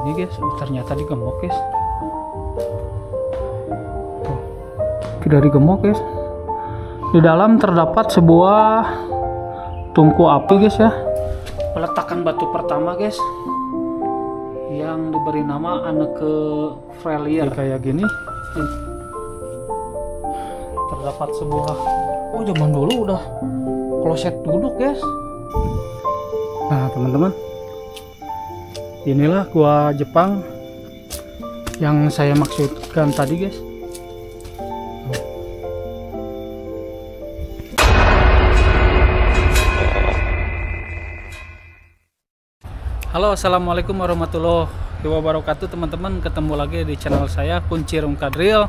ini guys. Oh, ternyata digembok guys. Tuh, tidak digembok guys. Di dalam terdapat sebuah tungku api guys ya. Peletakan batu pertama guys, yang diberi nama Anneke Freilier. Kayak gini. Terdapat sebuah, oh zaman dulu udah kloset duduk guys. Nah teman-teman, inilah gua Jepang yang saya maksudkan tadi guys. Halo, assalamualaikum warahmatullahi wabarakatuh teman-teman. Ketemu lagi di channel saya Kunci Rungka Drill.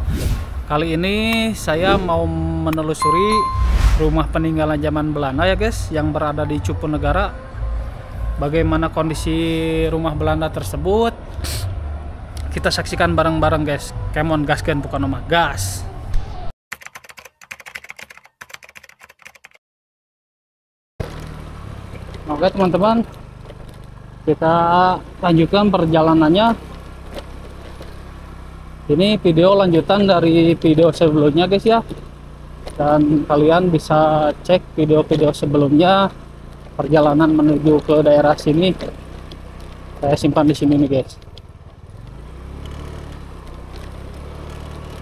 Kali ini saya mau menelusuri rumah peninggalan zaman Belanda ya guys, yang berada di Cupu Negara. Bagaimana kondisi rumah Belanda tersebut, kita saksikan bareng-bareng guys. Kemon gasken bukan nama gas. Oke teman-teman, kita lanjutkan perjalanannya. Ini video lanjutan dari video sebelumnya guys ya, dan kalian bisa cek video-video sebelumnya perjalanan menuju ke daerah sini. Saya simpan di sini nih guys.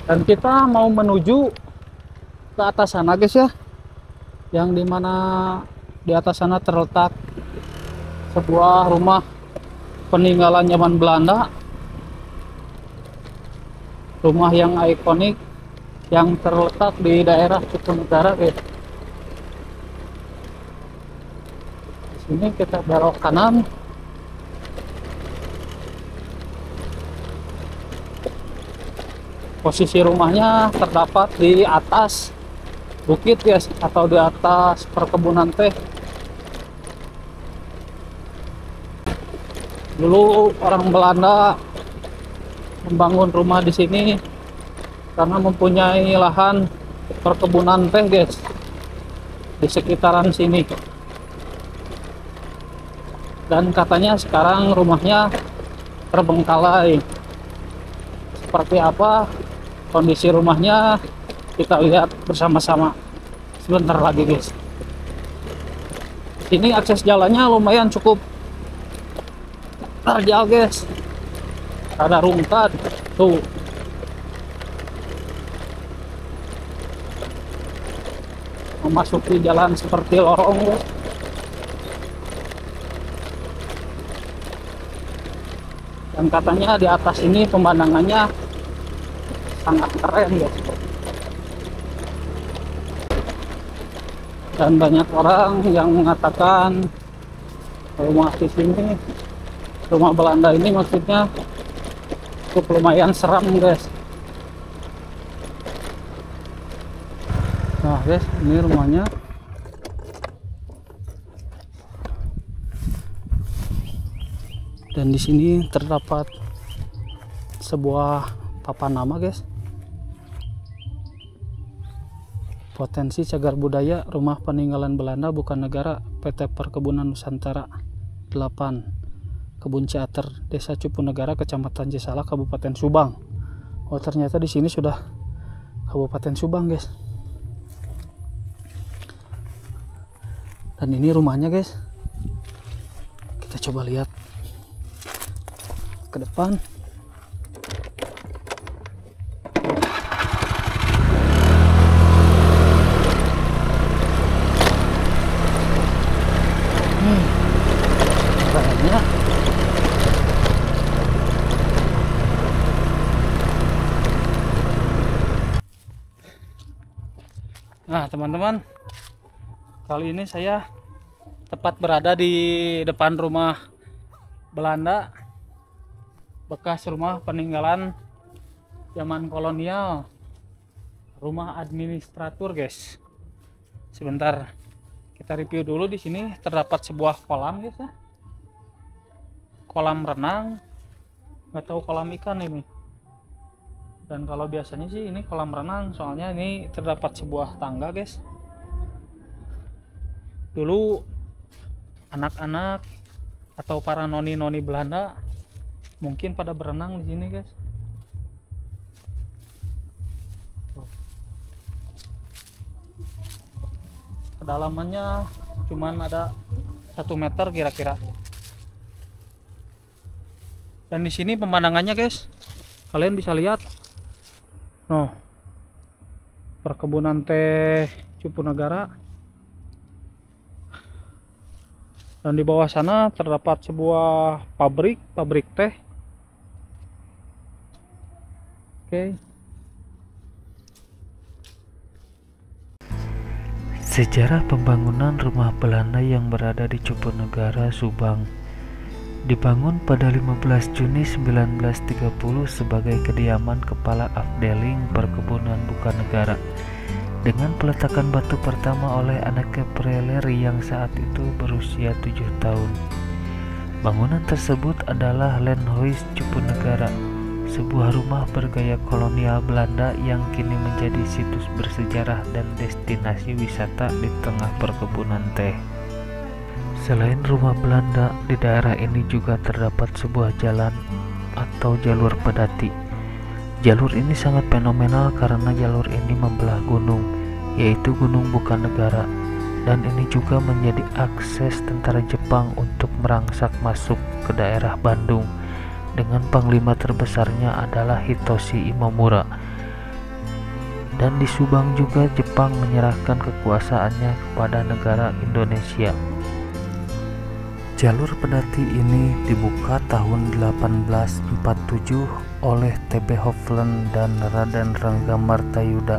Dan kita mau menuju ke atas sana guys ya, yang dimana di atas sana terletak sebuah rumah peninggalan zaman Belanda, rumah yang ikonik yang terletak di daerah Cupu Negara guys. Di sini kita belok kanan. Posisi rumahnya terdapat di atas bukit guys, atau di atas perkebunan teh. Dulu orang Belanda membangun rumah di sini karena mempunyai lahan perkebunan teh guys di sekitaran sini. Dan katanya sekarang rumahnya terbengkalai. Seperti apa kondisi rumahnya, kita lihat bersama-sama sebentar lagi guys. Ini akses jalannya lumayan cukup terjal guys, ada rungkat tuh. Memasuki jalan seperti lorong guys. Dan katanya di atas ini pemandangannya sangat keren guys. Dan banyak orang yang mengatakan rumah di sini, rumah Belanda ini maksudnya cukup lumayan seram guys. Nah guys, ini rumahnya. Dan di sini terdapat sebuah papan nama guys. Potensi cagar budaya rumah peninggalan Belanda bukan negara, PT Perkebunan Nusantara 8, Kebun Ciater, Desa Cupu Negara, Kecamatan Cisalak, Kabupaten Subang. Oh ternyata di sini sudah Kabupaten Subang guys. Dan ini rumahnya guys. Kita coba lihat ke depan. Banyak. Nah teman-teman, kali ini saya tepat berada di depan rumah Belanda, bekas rumah peninggalan zaman kolonial, rumah administratur guys. Sebentar kita review dulu. Di sini terdapat sebuah kolam guys ya, kolam renang, nggak tahu kolam ikan ini. Dan kalau biasanya sih ini kolam renang, soalnya ini terdapat sebuah tangga guys. Dulu anak-anak atau para noni-noni Belanda mungkin pada berenang di sini guys. Kedalamannya cuman ada 1 meter kira-kira. Dan di sini pemandangannya guys, kalian bisa lihat, perkebunan teh Cupunegara. Dan di bawah sana terdapat sebuah pabrik teh. Oke. Sejarah pembangunan rumah Belanda yang berada di Cupunegara, Subang. Dibangun pada 15 Juni 1930 sebagai kediaman Kepala Afdeling Perkebunan Bukanegara, dengan peletakan batu pertama oleh anaknya Preller yang saat itu berusia 7 tahun. Bangunan tersebut adalah Landhuis Cupunegara, sebuah rumah bergaya kolonial Belanda yang kini menjadi situs bersejarah dan destinasi wisata di tengah perkebunan teh. Selain rumah Belanda, di daerah ini juga terdapat sebuah jalan atau jalur pedati. Jalur ini sangat fenomenal karena jalur ini membelah gunung, yaitu Gunung Bukanegara, dan ini juga menjadi akses tentara Jepang untuk merangsak masuk ke daerah Bandung, dengan panglima terbesarnya adalah Hitoshi Imamura. Dan di Subang juga Jepang menyerahkan kekuasaannya kepada negara Indonesia. Jalur pedati ini dibuka tahun 1847 oleh T.B. Hofland dan Raden Rangga Martayuda.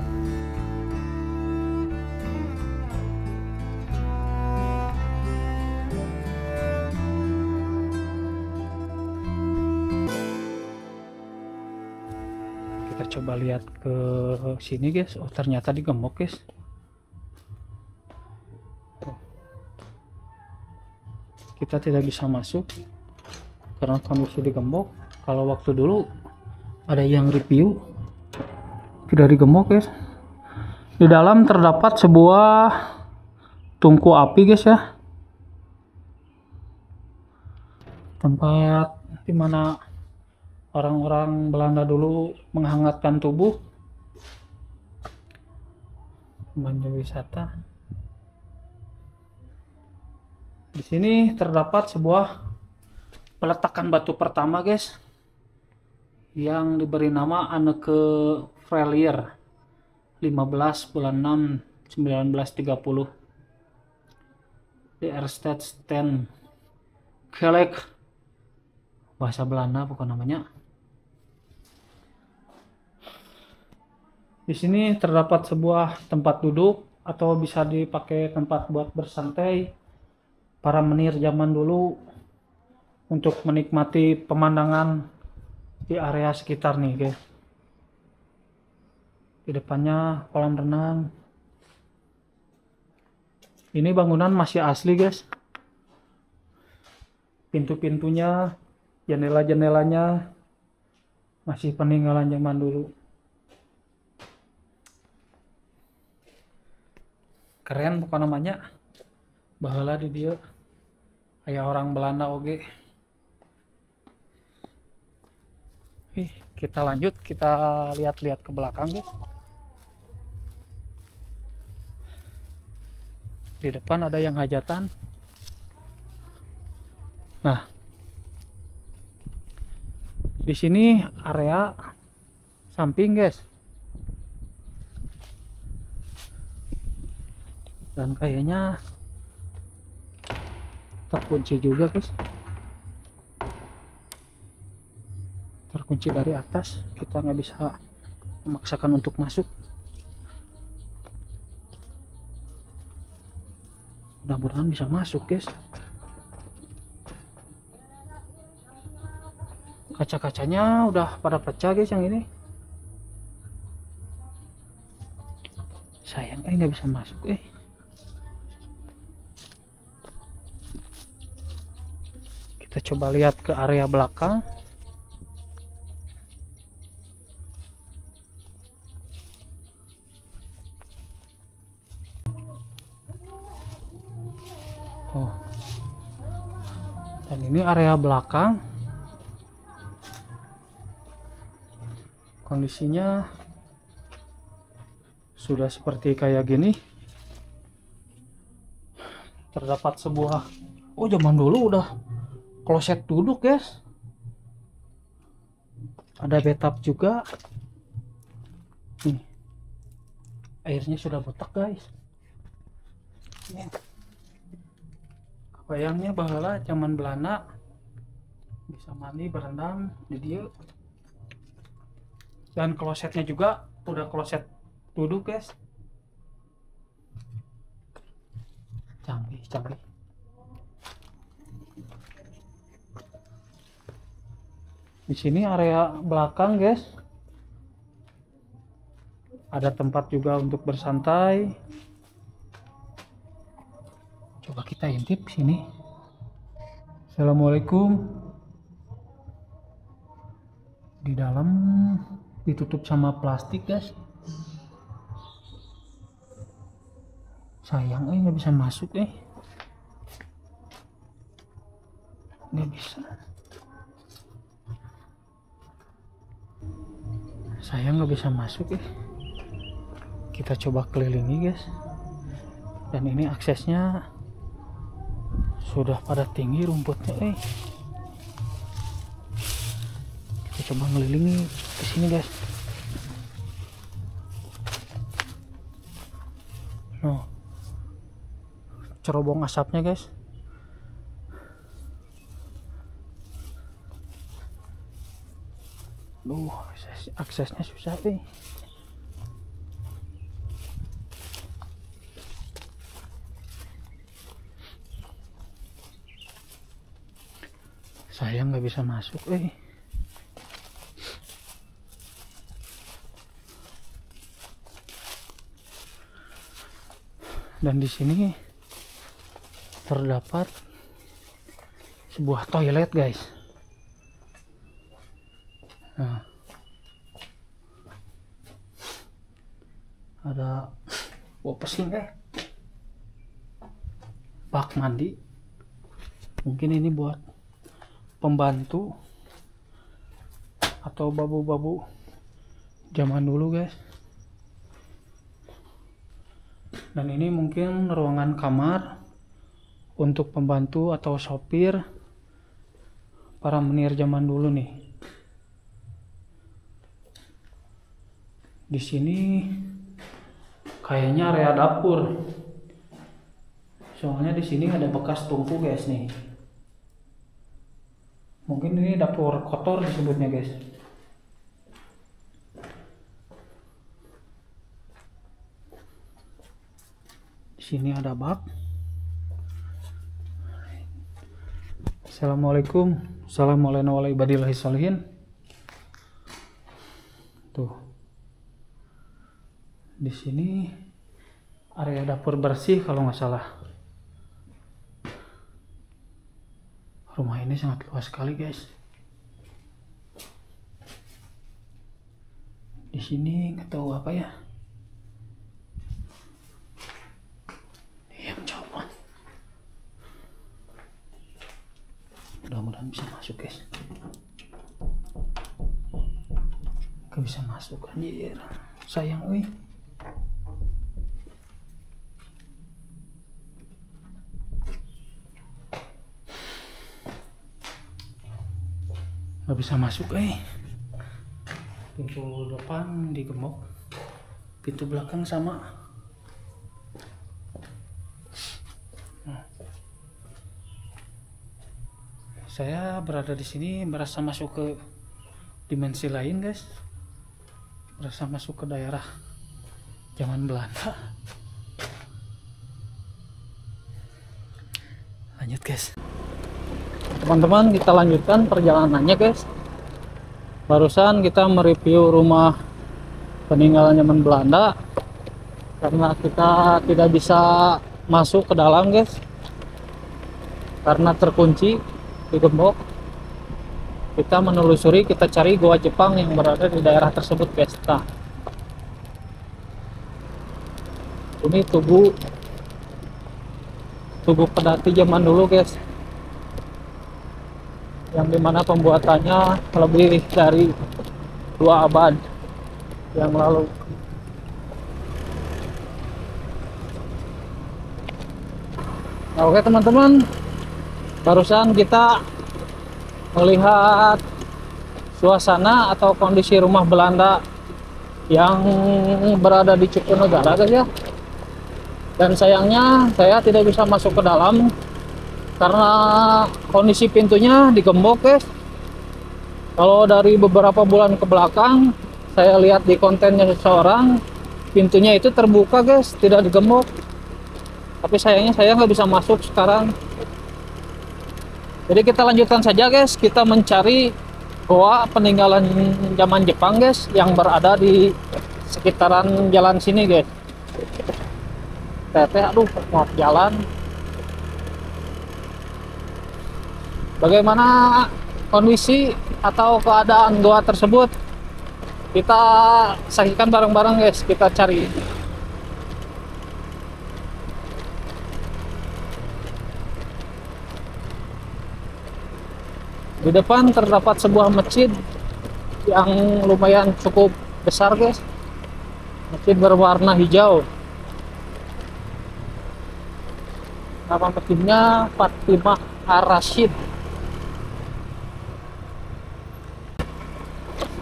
Kita coba lihat ke sini guys. Oh, ternyata digembok guys. Kita tidak bisa masuk karena kondisi digembok. Kalau waktu dulu ada yang review tidak digembok guys. Di dalam terdapat sebuah tungku api guys ya, tempat dimana orang-orang Belanda dulu menghangatkan tubuh. Pemandu wisata. Di sini terdapat sebuah peletakan batu pertama guys, yang diberi nama Anneke Freilier, 15 bulan 6 1930 di Erstad Sten Kelek, bahasa Belanda pokok namanya. Di sini terdapat sebuah tempat duduk atau bisa dipakai tempat buat bersantai para menir zaman dulu untuk menikmati pemandangan di area sekitar nih guys. Di depannya kolam renang. Ini bangunan masih asli guys. Pintu-pintunya, jendela-jendelanya masih peninggalan zaman dulu. Keren pokoknya namanya. Bahala di dia kayak orang Belanda oge. Kita lanjut, kita lihat-lihat ke belakang guys. Di depan ada yang hajatan. Nah, di sini area samping guys. Dan kayaknya terkunci juga guys, terkunci dari atas. Kita nggak bisa memaksakan untuk masuk. Mudah-mudahan bisa masuk guys. Kaca-kacanya udah pada pecah guys yang ini. Sayang nggak bisa masuk Kita coba lihat ke area belakang. Dan ini area belakang. kondisinya sudah seperti kayak gini. Terdapat sebuah, oh zaman dulu udah kloset duduk guys, ada bathtub juga nih, airnya sudah botak guys. Nih. Kebayangnya bahala zaman Belanda bisa mandi berendam di dia. Dan klosetnya juga udah kloset duduk guys, canggih. Di sini area belakang guys, ada tempat juga untuk bersantai. Coba kita intip sini. Assalamualaikum. Di dalam ditutup sama plastik guys. Sayang nggak bisa masuk nggak bisa. Sayang nggak bisa masuk Kita coba kelilingi guys. Dan ini aksesnya sudah pada tinggi rumputnya Kita coba ngelilingi ke sini guys. No. Cerobong asapnya guys. Aksesnya susah Sayang nggak bisa masuk Dan di sini terdapat sebuah toilet guys. Nah, ada pesing bak mandi. Mungkin ini buat pembantu atau babu-babu zaman dulu guys. Dan ini mungkin ruangan kamar untuk pembantu atau sopir para menir zaman dulu nih. Di sini kayaknya area dapur. Soalnya di sini ada bekas tungku guys nih. Mungkin ini dapur kotor disebutnya guys. Di sini ada bak. Assalamualaikum. Assalamualaikum warahmatullahi wabarakatuh. Tuh. Di sini area dapur bersih kalau nggak salah. Rumah ini sangat luas sekali guys. Di sini nggak tahu apa ya. Diam jawaban. Mudah-mudahan bisa masuk guys. Gak bisa masuk anjir. Sayang Gak bisa masuk Pintu depan digembok, pintu belakang sama. Saya berada di sini merasa masuk ke dimensi lain guys. Merasa masuk ke daerah zaman Belanda. Lanjut guys. Teman-teman, kita lanjutkan perjalanannya guys. Barusan kita mereview rumah peninggalan zaman Belanda. Karena kita tidak bisa masuk ke dalam guys, karena terkunci, digembok. Kita menelusuri, kita cari goa Jepang yang berada di daerah tersebut guys. Nah, ini tugu pedati zaman dulu guys, yang dimana pembuatannya lebih dari 2 abad. yang lalu. Nah, oke teman-teman, barusan kita melihat suasana atau kondisi rumah Belanda yang berada di Cupunegara guys ya. Dan sayangnya saya tidak bisa masuk ke dalam karena kondisi pintunya digembok guys. Kalau dari beberapa bulan ke belakang saya lihat di kontennya seseorang, pintunya itu terbuka guys, tidak digembok. Tapi sayangnya saya nggak bisa masuk sekarang. Jadi kita lanjutkan saja guys, kita mencari goa peninggalan zaman Jepang guys yang berada di sekitaran jalan sini guys. Teteh, aduh maaf jalan. Bagaimana kondisi atau keadaan goa tersebut? Kita saksikan bareng-bareng guys, kita cari. Di depan terdapat sebuah masjid yang lumayan cukup besar guys. Masjid berwarna hijau. Nama masjidnya Fatimah Ar-Rasyid.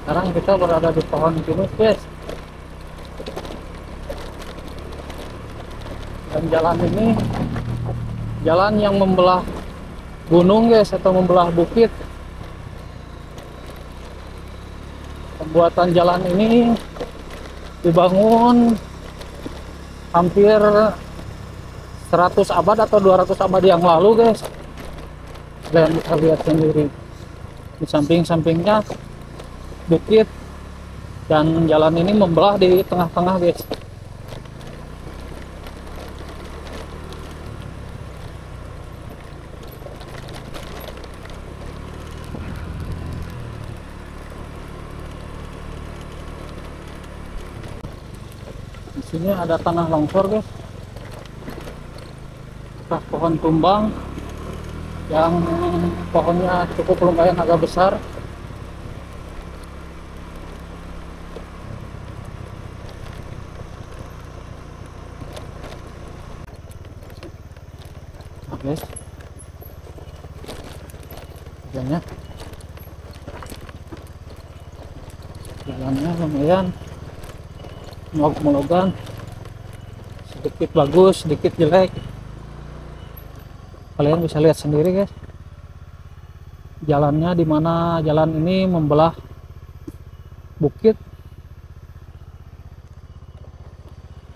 Sekarang kita berada di pohon pinus guys. Dan jalan ini jalan yang membelah gunung guys, atau membelah bukit. Pembuatan jalan ini dibangun hampir 100 abad atau 200 abad yang lalu guys. Dan bisa lihat sendiri di samping-sampingnya bukit, dan jalan ini membelah di tengah-tengah guys. Di sini ada tanah longsor guys. Nah, pohon tumbang yang pohonnya cukup lumayan agak besar. Nah, guys, jalannya lumayan molog-mologan, sedikit bagus, sedikit jelek. Kalian bisa lihat sendiri guys, jalannya di mana jalan ini membelah bukit.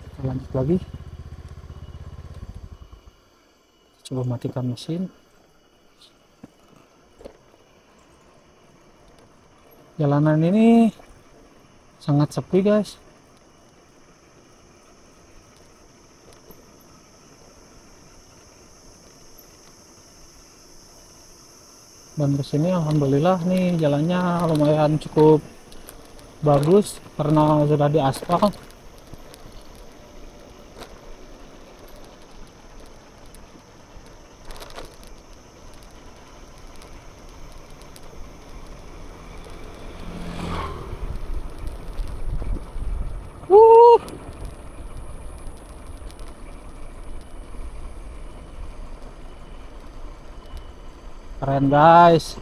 Kita lanjut lagi, coba matikan mesin. Jalanan ini sangat sepi guys. Dan kesini alhamdulillah nih jalannya lumayan cukup bagus karena sudah diaspal. Keren guys.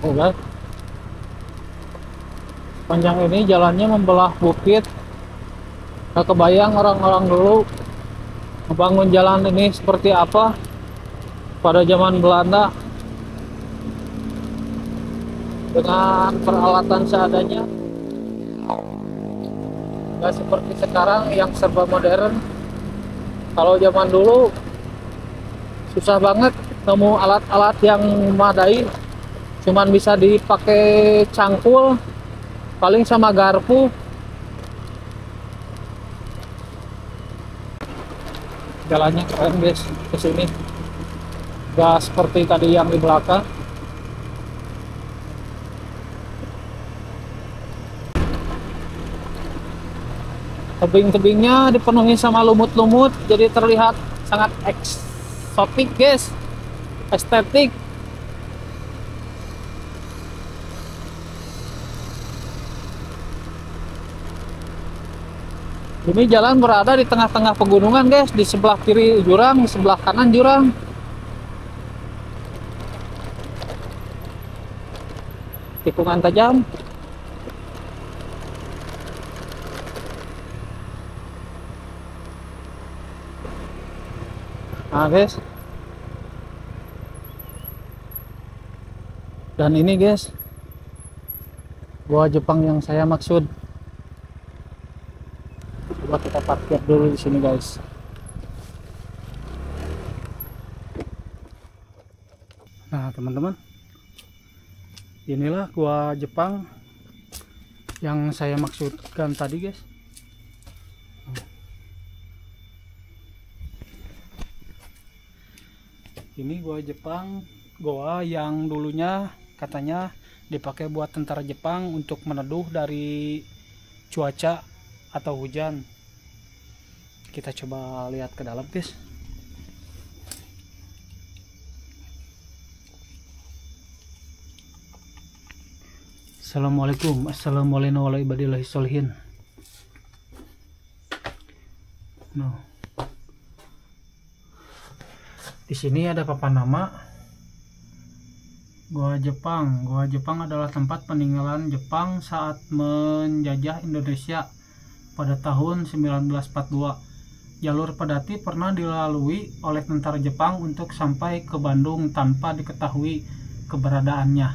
Oh guys, panjang ini jalannya membelah bukit. Gak kebayang orang-orang dulu membangun jalan ini seperti apa pada zaman Belanda, dengan peralatan seadanya. Gak seperti sekarang yang serba modern. Kalau zaman dulu susah banget nemu alat-alat yang memadai, cuman bisa dipakai cangkul paling sama garpu. jalannya keren guys ke sini, gak seperti tadi yang di belakang. Tebing-tebingnya dipenuhi sama lumut-lumut, jadi terlihat sangat eksotik guys, estetik. Ini jalan berada di tengah-tengah pegunungan guys, di sebelah kiri jurang, di sebelah kanan jurang. Tikungan tajam. Nah guys, dan ini guys gua Jepang yang saya maksud. Coba kita parkir dulu di sini guys. Nah teman-teman, inilah gua Jepang yang saya maksudkan tadi guys. Ini gua Jepang, goa yang dulunya katanya dipakai buat tentara Jepang untuk meneduh dari cuaca atau hujan. Kita coba lihat ke dalam guys. Assalamualaikum warahmatullahi wabarakatuh. No. Di sini ada papan nama Goa Jepang. Goa Jepang adalah tempat peninggalan Jepang saat menjajah Indonesia pada tahun 1942. Jalur Pedati pernah dilalui oleh tentara Jepang untuk sampai ke Bandung tanpa diketahui keberadaannya.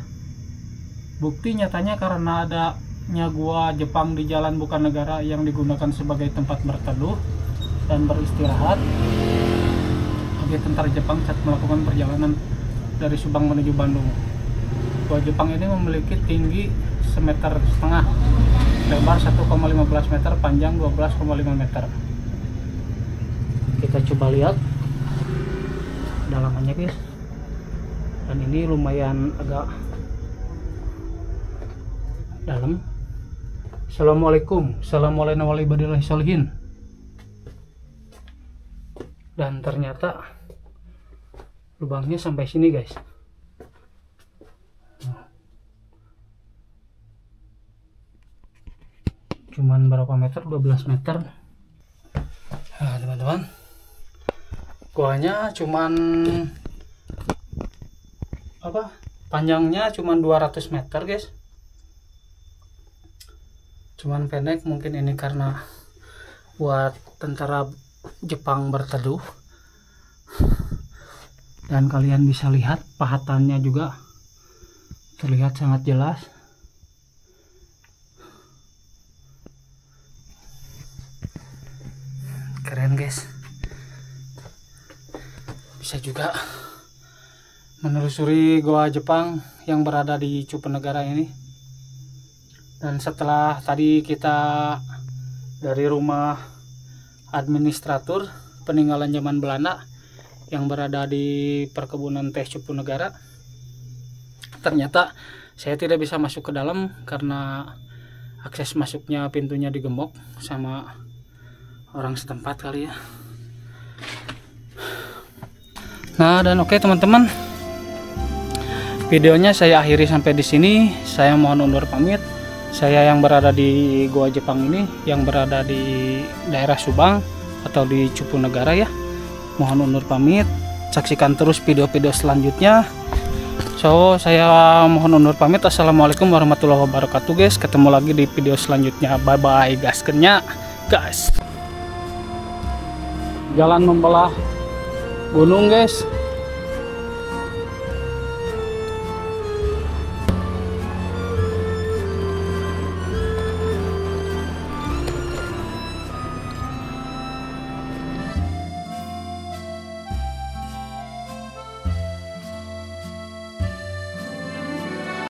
Bukti nyatanya karena adanya Goa Jepang di Jalan Bukanegara yang digunakan sebagai tempat berteduh dan beristirahat tentara Jepang saat melakukan perjalanan dari Subang menuju Bandung. Goa Jepang ini memiliki tinggi 1,5 meter, lebar 1,15 meter, panjang 12,5 meter. Kita coba lihat dalamannya guys. Dan ini lumayan agak dalam. Assalamualaikum warahmatullahi wabarakatuh. Dan ternyata lubangnya sampai sini guys. Cuman berapa meter? 12 meter. Nah teman-teman, goanya cuman panjangnya cuman 200 meter guys. Cuman pendek, mungkin ini karena buat tentara Jepang berteduh. Dan kalian bisa lihat pahatannya juga terlihat sangat jelas. Keren guys. Bisa juga menelusuri Goa Jepang yang berada di Cupenegara ini. Dan setelah tadi kita dari rumah administratur peninggalan zaman Belanda yang berada di perkebunan teh Cupenegara, ternyata saya tidak bisa masuk ke dalam karena akses masuknya pintunya digembok sama orang setempat kali ya. Nah dan oke teman-teman, videonya saya akhiri sampai di sini. Saya mohon undur pamit. Saya yang berada di Goa Jepang ini, yang berada di daerah Subang atau di Cupenegara ya. Mohon undur pamit. Saksikan terus video-video selanjutnya. So saya mohon undur pamit. Assalamualaikum warahmatullahi wabarakatuh guys. Ketemu lagi di video selanjutnya. Bye bye gaskennya guys. Jalan membelah gunung guys.